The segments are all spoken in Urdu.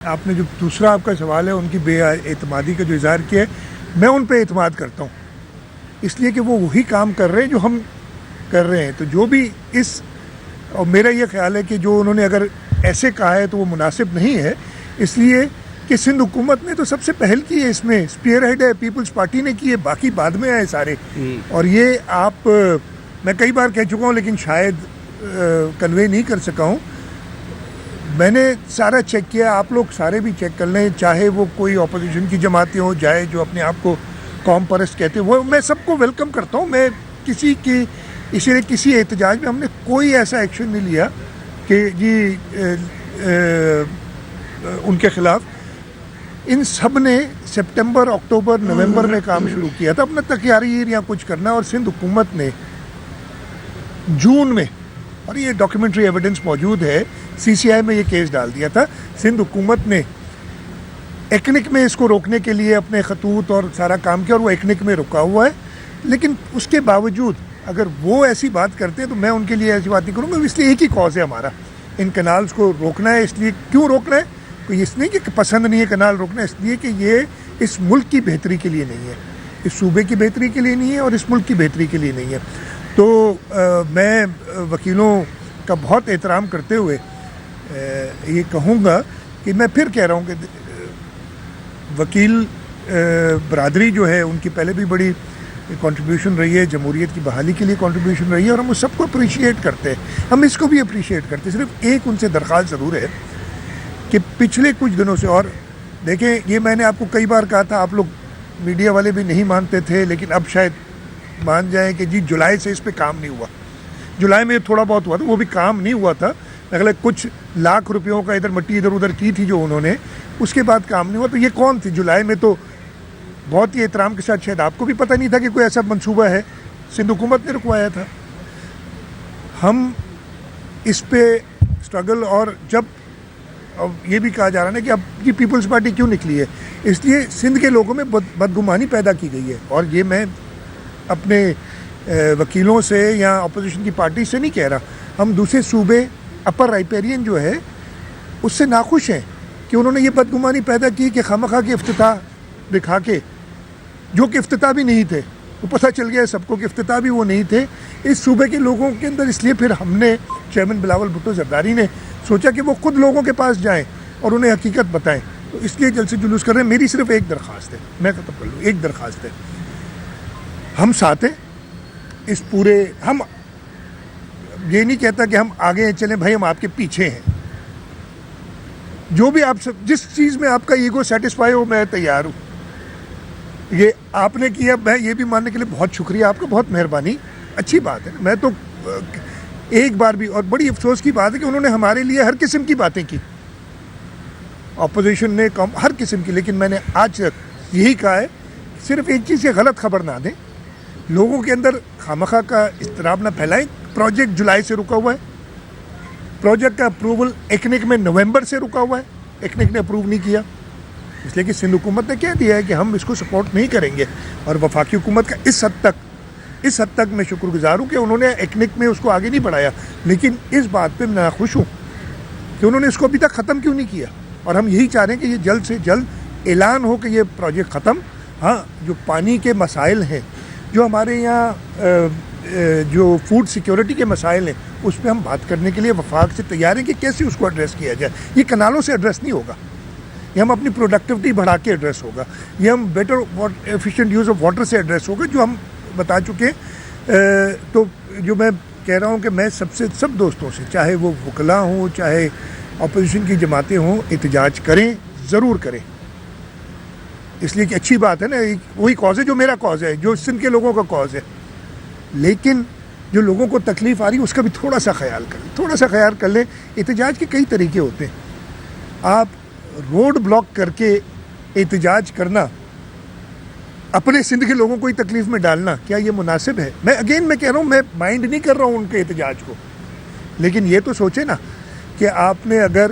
آپ نے جو دوسرا آپ کا سوال ہے ان کی بے اعتمادی کا جو اظہار کیا ہے، میں ان پہ اعتماد کرتا ہوں اس لیے کہ وہ وہی کام کر رہے ہیں جو ہم کر رہے ہیں. تو جو بھی اور میرا یہ خیال ہے کہ جو انہوں نے اگر ایسے کہا ہے تو وہ مناسب نہیں ہے، اس لیے کہ سندھ حکومت نے تو سب سے پہل کی ہے، اس میں اسپیئر ہیڈ ہے، پیپلز پارٹی نے کی ہے، باقی بعد میں آئے سارے. اور یہ آپ میں کئی بار کہہ چکا ہوں لیکن شاید کنوے نہیں کر سکا ہوں. میں نے سارا چیک کیا، آپ لوگ سارے بھی چیک کر لیں، چاہے وہ کوئی اپوزیشن کی جماعتیں ہوں، چاہے جو اپنے آپ کو قوم پرست کہتے ہیں، وہ میں سب کو ویلکم کرتا ہوں. میں کسی کی اسی لیے کسی احتجاج میں ہم نے کوئی ایسا ایکشن نہیں لیا کہ جی ان کے خلاف. ان سب نے سپٹمبر، اکتوبر، نومبر میں کام شروع کیا تھا اپنا تیاری یا کچھ کرنا، اور سندھ حکومت نے جون میں، اور یہ ڈاکیومنٹری ایویڈنس موجود ہے، سی سی آئی میں یہ کیس ڈال دیا تھا. سندھ حکومت نے ایکنک میں اس کو روکنے کے لیے اپنے خطوط اور سارا کام کیا، اور وہ ایکنک میں رکا ہوا ہے. لیکن اس کے باوجود اگر وہ ایسی بات کرتے ہیں تو میں ان کے لیے ایسی بات نہیں کروں گا. اس لیے ایک ہی کاز ہے ہمارا، ان کنالز کو روکنا ہے. اس لیے کیوں روکنا ہے؟ کوئی اس نہیں کہ پسند نہیں ہے کنال روکنا، اس لیے کہ یہ اس ملک کی بہتری کے لیے نہیں ہے، اس صوبے کی بہتری کے لیے نہیں ہے، اور اس ملک کی بہتری کے لیے نہیں ہے. تو میں وکیلوں کا بہت احترام کرتے ہوئے یہ کہوں گا کہ میں پھر کہہ رہا ہوں کہ وکیل برادری جو ہے ان کی پہلے بھی بڑی کنٹریبیوشن رہی ہے، جمہوریت کی بحالی کے لیے کنٹریبیوشن رہی ہے، اور ہم اس سب کو اپریشیٹ کرتے ہیں، ہم اس کو بھی اپریشیٹ کرتے ہیں. صرف ایک ان سے درخواست ضرور ہے کہ پچھلے کچھ دنوں سے، اور دیکھیں یہ میں نے آپ کو کئی بار کہا تھا، آپ لوگ میڈیا والے بھی نہیں مانتے تھے، لیکن اب شاید مان جائیں کہ جی جولائی سے اس پہ کام نہیں ہوا. جولائی میں تھوڑا بہت ہوا تھا، وہ بھی کام نہیں ہوا تھا، اگلے کچھ لاکھ روپیوں کا ادھر مٹی ادھر ادھر کی تھی جو انہوں نے، اس کے بعد کام نہیں ہوا. تو یہ کون تھی جولائی میں؟ تو بہت ہی احترام کے ساتھ شاید آپ کو بھی پتہ نہیں تھا کہ کوئی ایسا منصوبہ ہے، سندھ حکومت نے رکوایا تھا. ہم اس پہ اسٹرگل، اور جب یہ بھی کہا جا رہا ہے کہ اب یہ پیپلز پارٹی کیوں نکلی ہے، اس لیے سندھ کے لوگوں میں بدگمانی پیدا کی گئی ہے. اور یہ میں اپنے وکیلوں سے یا اپوزیشن کی پارٹی سے نہیں کہہ رہا، ہم دوسرے صوبے اپر رائپیرین جو ہے اس سے ناخوش ہیں کہ انہوں نے یہ بدگمانی پیدا کی کہ خواہ کے افتتاح دکھا کے، جو کہ افتتاح بھی نہیں تھے، وہ پتہ چل گیا سب کو کہ افتتاح بھی وہ نہیں تھے اس صوبے کے لوگوں کے اندر. اس لیے پھر ہم نے چیئرمین بلاول بھٹو زرداری نے سوچا کہ وہ خود لوگوں کے پاس جائیں اور انہیں حقیقت بتائیں. تو اس لیے جلسے جلوس کر رہے ہیں. میری صرف ایک درخواست ہے، میں ختم کر لوں، ایک درخواست ہے، ہم ساتھ ہیں اس پورے، ہم یہ نہیں کہتا کہ ہم آگے چلیں بھائی، ہم آپ کے پیچھے ہیں. جو بھی آپ سب جس چیز میں آپ کا ایگو سیٹسفائی ہو میں تیار ہوں. یہ آپ نے کیا، میں یہ بھی ماننے کے لیے بہت شکریہ آپ کا، بہت مہربانی، اچھی بات ہے. میں تو ایک بار بھی، اور بڑی افسوس کی بات ہے کہ انہوں نے ہمارے لیے ہر قسم کی باتیں کی، اپوزیشن نے ہر قسم کی. لیکن میں نے آج تک یہی کہا ہے، صرف ایک چیز سے غلط خبر نہ دیں، لوگوں کے اندر خامخواہ کا اضطراب نہ پھیلائیں. پروجیکٹ جولائی سے رکا ہوا ہے، پروجیکٹ کا اپروول ایکنک میں نومبر سے رکا ہوا ہے، ایکنک نے اپروو نہیں کیا، اس لیے کہ سندھ حکومت نے کہہ دیا ہے کہ ہم اس کو سپورٹ نہیں کریں گے. اور وفاقی حکومت کا اس حد تک میں شکر گزار ہوں کہ انہوں نے ایکنک میں اس کو آگے نہیں بڑھایا. لیکن اس بات پہ میں خوش ہوں کہ انہوں نے اس کو ابھی تک ختم کیوں نہیں کیا. اور ہم یہی چاہ رہے ہیں کہ یہ جلد سے جلد اعلان ہو کہ یہ پروجیکٹ ختم. ہاں، جو پانی کے مسائل ہیں، جو ہمارے یہاں جو فوڈ سیکیورٹی کے مسائل ہیں، اس پہ ہم بات کرنے کے لیے وفاق سے تیار ہیں کہ کیسے اس کو ایڈریس کیا جائے. یہ کنالوں سے ایڈریس نہیں ہوگا، یہ ہم اپنی پروڈکٹیوٹی بڑھا کے ایڈریس ہوگا، یہ ہم better efficient use of water سے ایڈریس ہوگا، جو ہم بتا چکے ہیں. تو جو میں کہہ رہا ہوں کہ میں سب دوستوں سے، چاہے وہ وکلاء ہوں، چاہے اپوزیشن کی جماعتیں ہوں، احتجاج کریں، ضرور کریں. اس لیے کہ اچھی بات ہے نا، وہی کاز ہے جو میرا کاز ہے، جو سندھ کے لوگوں کا کاز ہے. لیکن جو لوگوں کو تکلیف آ رہی ہے اس کا بھی تھوڑا سا خیال کر لیں. احتجاج کے کئی طریقے ہوتے ہیں. آپ روڈ بلاک کر کے احتجاج کرنا، اپنے سندھ کے لوگوں کو ہی تکلیف میں ڈالنا، کیا یہ مناسب ہے؟ میں کہہ رہا ہوں، میں مائنڈ نہیں کر رہا ہوں ان کے احتجاج کو، لیکن یہ تو سوچیں نا کہ آپ نے اگر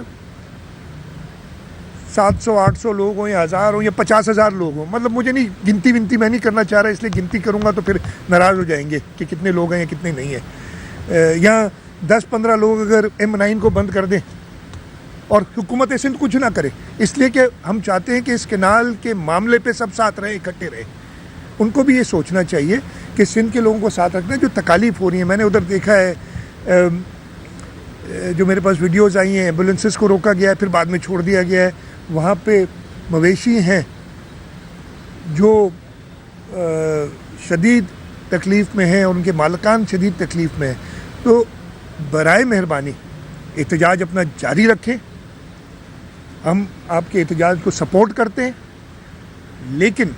700-800 لوگ ہوں یا 1000 ہوں یا 50,000 لوگ ہوں، مطلب مجھے نہیں گنتی میں نہیں کرنا چاہ رہا، اس لیے گنتی کروں گا تو پھر ناراض ہو جائیں گے کہ کتنے لوگ ہیں یا کتنے نہیں ہیں. یا 10-15 لوگ اگر M9 کو بند کر دیں اور حکومت سندھ کچھ نہ کرے، اس لیے کہ ہم چاہتے ہیں کہ اس کینال کے معاملے پہ سب ساتھ رہیں، اکٹھے رہیں۔ ان کو بھی یہ سوچنا چاہیے کہ سندھ کے لوگوں کو ساتھ رکھنا ہے۔ جو تکالیف ہو رہی ہیں، میں نے ادھر دیکھا ہے، جو میرے پاس ویڈیوز آئی ہیں، ایمبولینسز کو روکا گیا ہے، پھر بعد میں چھوڑ دیا گیا ہے۔ وہاں پہ مویشی ہیں جو شدید تکلیف میں ہیں، اور ان کے مالکان شدید تکلیف میں ہیں۔ تو برائے مہربانی احتجاج اپنا جاری رکھیں، ہم آپ کے احتجاج کو سپورٹ کرتے ہیں، لیکن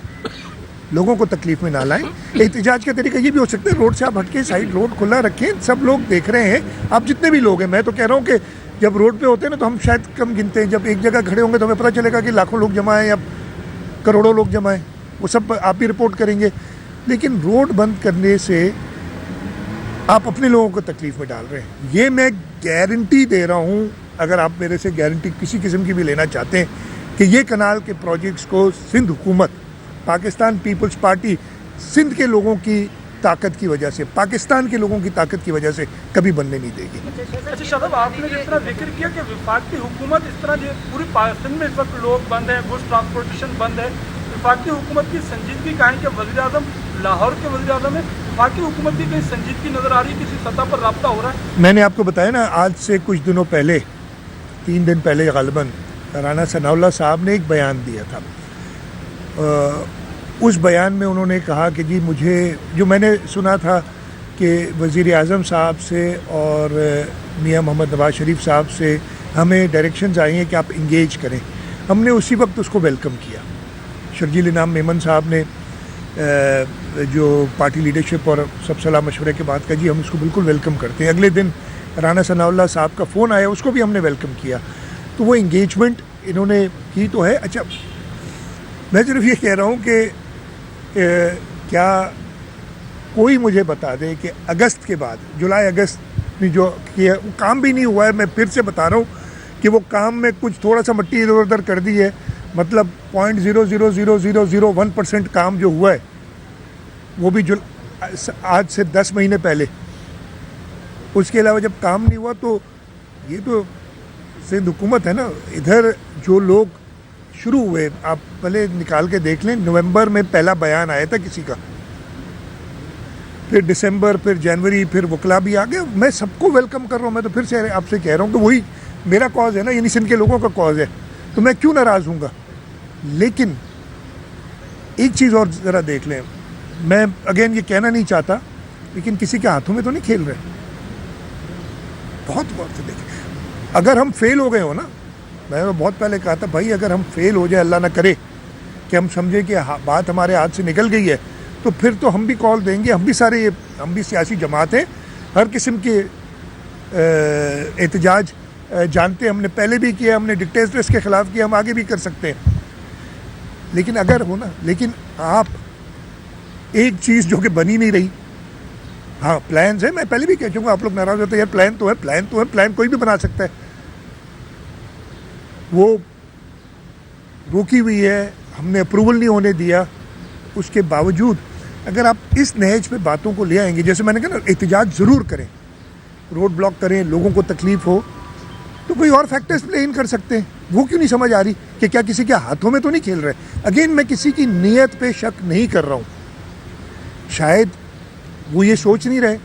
لوگوں کو تکلیف میں نہ لائیں۔ احتجاج کا طریقہ یہ بھی ہو سکتا ہے، روڈ سے آپ ہٹ کے سائڈ روڈ کھلا رکھیں، سب لوگ دیکھ رہے ہیں، آپ جتنے بھی لوگ ہیں۔ میں تو کہہ رہا ہوں کہ جب روڈ پہ ہوتے ہیں نا تو ہم شاید کم گنتے ہیں، جب ایک جگہ کھڑے ہوں گے تو ہمیں پتہ چلے گا کہ لاکھوں لوگ جمع ہیں یا کروڑوں لوگ جمع ہیں، وہ سب آپ بھی رپورٹ کریں گے۔ لیکن روڈ بند کرنے سے آپ اپنے لوگوں کو تکلیف میں ڈال رہے ہیں۔ یہ میں گارنٹی دے رہا ہوں، اگر آپ میرے سے گارنٹی کسی قسم کی بھی لینا چاہتے ہیں کہ یہ کنال کے پروجیکٹس کو سندھ حکومت، پاکستان پیپلز پارٹی سندھ کے لوگوں کی طاقت کی وجہ سے، پاکستان کے لوگوں کی طاقت کی وجہ سے کبھی بننے نہیں دے گی۔ اچھا شاداب، آپ نے جس طرح ذکر کیا کہ وفاقی حکومت اس طرح پوری پاکستان میں اس وقت لوگ بند ہیں، گوڈس ٹرانسپورٹیشن بند ہے، وفاقی حکومت کی سنجیدگی کہیں کہ وزیر اعظم لاہور کے وزیر اعظم ہے، وفاقی حکومت کی کہیں سنجیدگی نظر آ رہی ہے، کسی سطح پر رابطہ ہو رہا ہے؟ میں نے آپ کو بتایا نا، آج سے کچھ دنوں پہلے، 3 دن پہلے غالباً رانا ثناء اللہ صاحب نے ایک بیان دیا تھا۔ اس بیان میں انہوں نے کہا کہ جی مجھے، جو میں نے سنا تھا کہ وزیر اعظم صاحب سے اور میاں محمد نواز شریف صاحب سے ہمیں ڈائریکشنز آئی ہیں کہ آپ انگیج کریں، ہم نے اسی وقت اس کو ویلکم کیا۔ شرجیل انعام میمن صاحب نے جو پارٹی لیڈرشپ اور سب صلاح مشورے کے بعد کہا جی ہم اس کو بالکل ویلکم کرتے ہیں۔ اگلے دن رانا ثناء اللہ صاحب کا فون آیا، اس کو بھی ہم نے ویلکم کیا۔ تو وہ انگیجمنٹ انہوں نے کی تو ہے۔ اچھا، میں صرف یہ کہہ رہا ہوں کہ کیا کوئی مجھے بتا دے کہ اگست کے بعد، جولائی اگست میں جو کیا وہ کام بھی نہیں ہوا ہے۔ میں پھر سے بتا رہا ہوں کہ وہ کام میں کچھ تھوڑا سا مٹی ادھر ادھر کر دی ہے، مطلب 0.0000001% کام جو ہوا ہے وہ بھی آج سے 10 مہینے پہلے۔ اس کے علاوہ جب کام نہیں ہوا تو یہ تو سندھ حکومت ہے نا۔ ادھر جو لوگ شروع ہوئے، آپ پہلے نکال کے دیکھ لیں، نومبر میں پہلا بیان آیا تھا کسی کا، پھر دسمبر، پھر جنوری، پھر وکلا بھی آ گیا۔ میں سب کو ویلکم کر رہا ہوں۔ میں تو پھر سے آپ سے کہہ رہا ہوں کہ وہی میرا کاز ہے نا، یعنی سندھ کے لوگوں کا کاز ہے، تو میں کیوں ناراض ہوں گا۔ لیکن ایک چیز اور ذرا دیکھ لیں، میں اگین یہ کہنا نہیں چاہتا، لیکن کسی کے ہاتھوں میں تو نہیں کھیل رہے۔ بہت غور سے دیکھیں، اگر ہم فیل ہو گئے ہو نا، میں نے بہت پہلے کہا تھا بھائی اگر ہم فیل ہو جائے، اللہ نہ کرے کہ ہم سمجھیں کہ بات ہمارے ہاتھ سے نکل گئی ہے، تو پھر تو ہم بھی کال دیں گے۔ ہم بھی سیاسی جماعت ہیں، ہر قسم کے احتجاج جانتے ہیں، ہم نے پہلے بھی کیا، ہم نے ڈکٹیٹرس کے خلاف کیا، ہم آگے بھی کر سکتے ہیں۔ لیکن اگر ہو نا، لیکن آپ ایک چیز جو کہ بنی نہیں رہی، ہاں پلانز ہیں، میں پہلے بھی کہہ چکا ہوں، آپ لوگ ناراض ہوتے ہیں یار، پلان تو ہے، پلان کوئی بھی بنا سکتا ہے، وہ روکی ہوئی ہے، ہم نے اپروول نہیں ہونے دیا۔ اس کے باوجود اگر آپ اس نہج پہ باتوں کو لے آئیں گے، جیسے میں نے کہا نا، احتجاج ضرور کریں، روڈ بلاک کریں، لوگوں کو تکلیف ہو تو کوئی اور فیکٹرز پلے ان کر سکتے ہیں۔ وہ کیوں نہیں سمجھ آ رہی کہ کیا کسی کے ہاتھوں میں تو نہیں کھیل رہے؟ اگین میں کسی کی نیت پہ شک نہیں کر رہا ہوں، شاید وہ یہ سوچ نہیں رہے،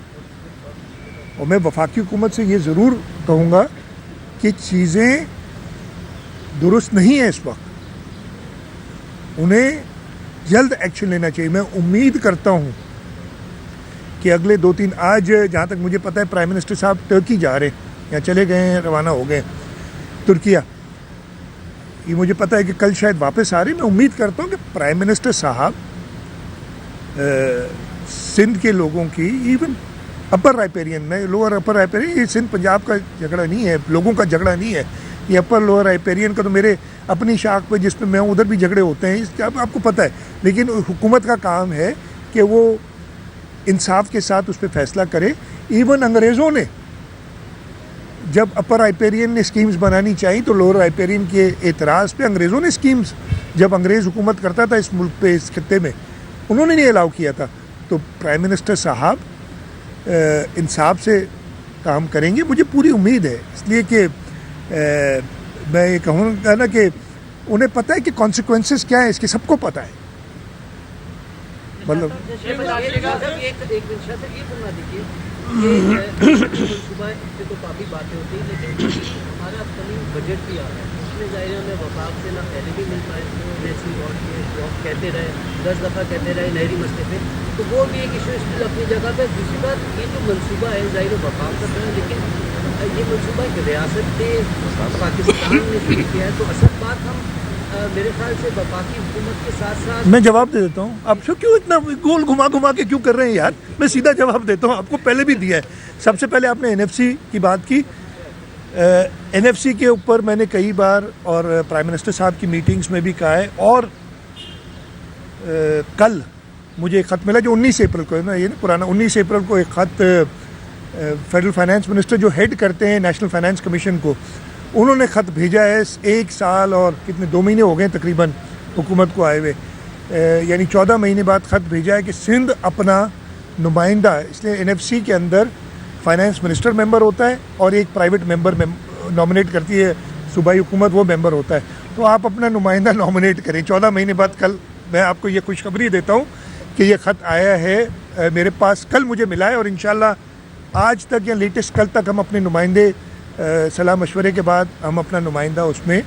اور میں وفاقی حکومت سے یہ ضرور کہوں گا کہ چیزیں درست نہیں ہیں اس وقت، انہیں جلد ایکشن لینا چاہیے۔ میں امید کرتا ہوں کہ اگلے 2-3 آج جہاں تک مجھے پتہ ہے پرائم منسٹر صاحب ترکی جا رہے ہیں یا چلے گئے ہیں، روانہ ہو گئے ترکیہ، یہ مجھے پتہ ہے کہ کل شاید واپس آ رہے ہیں۔ میں امید کرتا ہوں کہ پرائم منسٹر صاحب سندھ کے لوگوں کی، ایون اپر رائپیرین میں، لوور اپر رائپیرین، یہ سندھ پنجاب کا جھگڑا نہیں ہے، لوگوں کا جھگڑا نہیں ہے، یہ اپر لوور رائپیرین کا تو میرے اپنی شاخ پہ جس پہ میں ہوں ادھر بھی جھگڑے ہوتے ہیں، آپ کو پتہ ہے۔ لیکن حکومت کا کام ہے کہ وہ انصاف کے ساتھ اس پہ فیصلہ کرے۔ ایون انگریزوں نے جب اپر رائپیرین نے اسکیمز بنانی چاہیے تو لوور رائپیرین کے اعتراض پہ انگریزوں نے اسکیمز، جب انگریز حکومت کرتا تھا اس ملک پہ، اس خطے میں، انہوں نے نہیں الاؤ کیا تھا۔ تو پرائم منسٹر صاحب انصاف سے کام کریں گے، مجھے پوری امید ہے، اس لیے کہ میں یہ کہوں گا نا کہ انہیں پتہ ہے کہ کانسیکوینسز کیا ہے اس کے, سب کو پتہ ہے. مطلب یہ فرما دیجیے صبح سے تو کافی باتیں ہوتی ہیں, لیکن ہمارا اپ کمنگ بجٹ بھی آ رہا ہے, اس میں ظاہر ہے ہمیں وفاق سے نہ پہلے بھی مل پائے, جیسی اور کہتے رہے 10 دفعہ کہتے رہے نہری مسئلے پہ, تو وہ بھی ایک ایشو اسٹل اپنی جگہ پہ. دوسری بات یہ جو منصوبہ ہے ظاہر ہے وفاق کا ہے, لیکن یہ منصوبہ ایک ریاست پاکستان نے شروع کیا ہے, تو اصل بات ہم میرے خیال سے وفاقی حکومت کے ساتھ ساتھ. میں جواب دے دیتا ہوں, آپ کیوں اتنا گول گھما کے کیوں کر رہے ہیں یار؟ میں سیدھا جواب دیتا ہوں, آپ کو پہلے بھی دیا ہے. سب سے پہلے آپ نے NFC کی بات کی. NFC کے اوپر میں نے کئی بار اور پرائم منسٹر صاحب کی میٹنگز میں بھی کہا ہے, اور کل مجھے ایک خط ملا جو 19 اپریل کو ہے نا, یہ نا پرانا 19 اپریل کو ایک خط فیڈرل فائنانس منسٹر جو ہیڈ کرتے ہیں نیشنل فائنانس کمیشن کو, انہوں نے خط بھیجا ہے. 1 سال اور کتنے 2 مہینے ہو گئے تقریباً حکومت کو آئے ہوئے, یعنی 14 مہینے بعد خط بھیجا ہے کہ سندھ اپنا نمائندہ, اس لیے NFC کے اندر فائنانس منسٹر ممبر ہوتا ہے اور ایک پرائیویٹ ممبر نامنیٹ کرتی ہے صوبائی حکومت, وہ ممبر ہوتا ہے. تو آپ اپنا نمائندہ نامنیٹ کریں 14 مہینے بعد. کل میں آپ کو یہ خوشخبری دیتا ہوں کہ یہ خط آیا ہے میرے پاس, کل مجھے ملا ہے, اور انشاءاللہ آج تک یا لیٹسٹ کل تک ہم اپنے نمائندے صلاح مشورے کے بعد ہم اپنا نمائندہ اس میں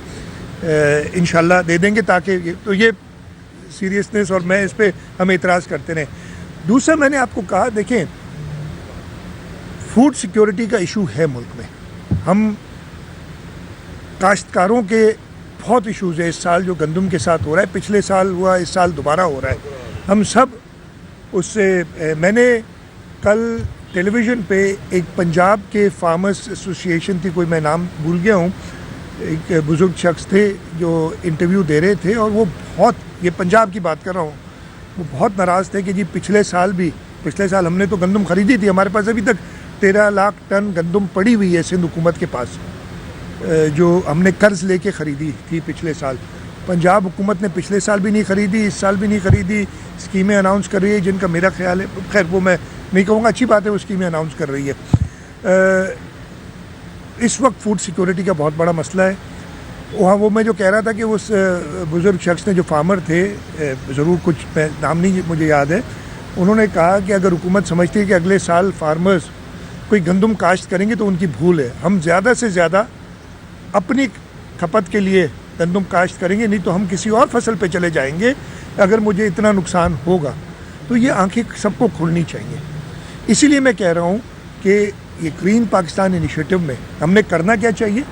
انشاءاللہ دے دیں گے, تاکہ تو یہ سیریسنس اور میں اس پہ ہم اعتراض کرتے رہیں. دوسرا میں نے آپ کو کہا, دیکھیں فوڈ سیکیورٹی کا ایشو ہے ملک میں. ہم کاشتکاروں کے بہت ایشوز ہیں اس سال, جو گندم کے ساتھ ہو رہا ہے, پچھلے سال ہوا, اس سال دوبارہ ہو رہا ہے. ہم سب اس سے, میں نے کل ٹیلی ویژن پہ ایک پنجاب کے فارمرز ایسوسی ایشن تھی, کوئی میں نام بھول گیا ہوں, ایک بزرگ شخص تھے جو انٹرویو دے رہے تھے, اور وہ بہت, یہ پنجاب کی بات کر رہا ہوں, وہ بہت ناراض تھے کہ جی پچھلے سال ہم نے تو گندم خریدی تھی, ہمارے پاس ابھی تک 13 لاکھ ٹن گندم پڑی ہوئی ہے سندھ حکومت کے پاس, جو ہم نے قرض لے کے خریدی تھی پچھلے سال. پنجاب حکومت نے پچھلے سال بھی نہیں خریدی, اس سال بھی نہیں خریدی. اسکیمیں اناؤنس کر رہی ہے جن کا میرا خیال ہے, خیر وہ میں نہیں کہوں گا, اچھی بات ہے وہ اسکیمیں اناؤنس کر رہی ہے. اس وقت فوڈ سیکورٹی کا بہت بڑا مسئلہ ہے. وہ میں جو کہہ رہا تھا کہ اس بزرگ شخص نے, جو فارمر تھے, ضرور کچھ نام نہیں مجھے یاد ہے, انہوں نے کہا کہ اگر حکومت سمجھتی ہے کہ اگلے سال فارمرز کوئی گندم کاشت کریں گے تو ان کی بھول ہے. ہم زیادہ سے زیادہ اپنی کھپت کے لیے گندم کاشت کریں گے, نہیں تو ہم کسی اور فصل پہ چلے جائیں گے اگر مجھے اتنا نقصان ہوگا. تو یہ آنکھیں سب کو کھولنی چاہیے. اسی لیے میں کہہ رہا ہوں کہ یہ گرین پاکستان انیشیٹو میں ہم نے کرنا کیا چاہیے,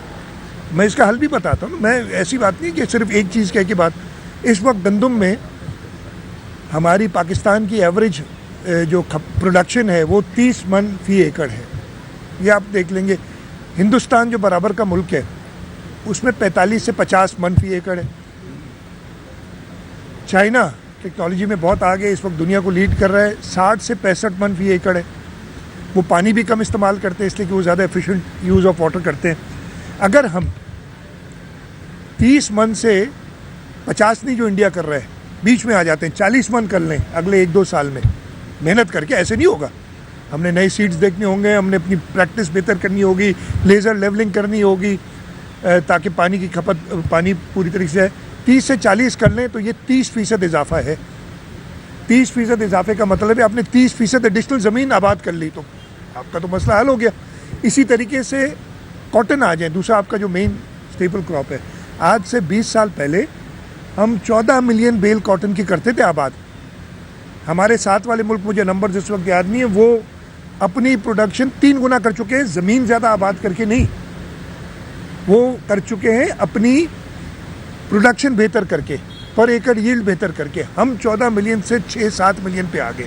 میں اس کا حل بھی بتاتا ہوں. میں ایسی بات نہیں کہ صرف ایک چیز کہہ کے بات. اس وقت گندم میں ہماری پاکستان کی ایوریج جو پروڈکشن ہے وہ 30 من فی ایکڑ ہے. یہ آپ دیکھ لیں گے. ہندوستان جو برابر کا ملک ہے اس میں 45 سے 50 من فی ایکڑ ہے. چائنا ٹیکنالوجی میں بہت آگے, اس وقت دنیا کو لیڈ کر رہا ہے, 60 سے 65 من فی ایکڑ ہے. وہ پانی بھی کم استعمال کرتے ہیں اس لیے کہ وہ زیادہ ایفیشینٹ یوز آف واٹر کرتے ہیں. اگر ہم 30 من سے 50 نہیں جو انڈیا کر رہا ہے, بیچ میں آ جاتے ہیں, 40 من کر لیں اگلے 1-2 سال میں محنت کر کے, ایسے نہیں ہوگا. ہم نے نئے سیڈز دیکھنے ہوں گے, ہم نے اپنی پریکٹس بہتر کرنی ہوگی, لیزر لیولنگ کرنی ہوگی تاکہ پانی کی کھپت, پانی پوری طریقے سے 30 سے 40 کر لیں تو یہ 30% اضافہ ہے. 30% اضافے کا مطلب ہے آپ نے 30% ایڈیشنل زمین آباد کر لی تو آپ کا تو مسئلہ حل ہو گیا. اسی طریقے سے کاٹن آ جائیں, دوسرا آپ کا جو مین اسٹیپل کراپ ہے. آج سے 20 سال پہلے ہم 14 ملین بیل کاٹن کی کرتے تھے آباد. ہمارے ساتھ والے ملک, مجھے نمبر اس وقت یاد نہیں ہے, وہ اپنی پروڈکشن 3 گنا کر چکے ہیں, زمین زیادہ آباد کر کے نہیں, وہ کر چکے ہیں اپنی پروڈکشن بہتر کر کے, پر ایکڑ ییلڈ بہتر کر کے. ہم 14 ملین سے 6-7 ملین پہ آ گئے.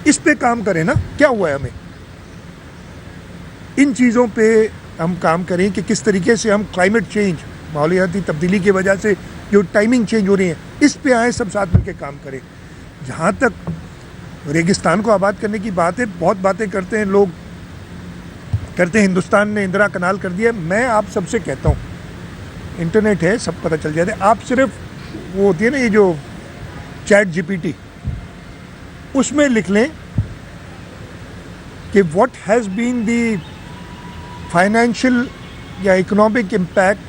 اس پہ کام کریں نا, کیا ہوا ہے ہمیں, ان چیزوں پہ ہم کام کریں کہ کس طریقے سے ہم کلائمیٹ چینج, ماحولیاتی تبدیلی کی وجہ سے جو ٹائمنگ چینج ہو رہی ہے, اس پہ آئیں, سب ساتھ مل کے کام کریں. جہاں تک ریگستان کو آباد کرنے کی بات ہے, بہت باتیں کرتے ہیں لوگ, کرتے ہیں ہندوستان نے اندرا کنال کر دیا. میں آپ سب سے کہتا ہوں, انٹرنیٹ ہے, سب پتہ چل جاتا ہے. آپ صرف وہ ہوتی ہے نا یہ جو چیٹ GPT, اس میں لکھ لیں کہ what has been the financial یا economic impact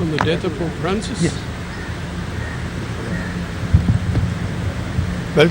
on the death of Pope Francis? Yes. Well,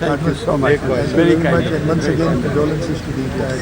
Thank you so much. Very much, and once again condolences to the entire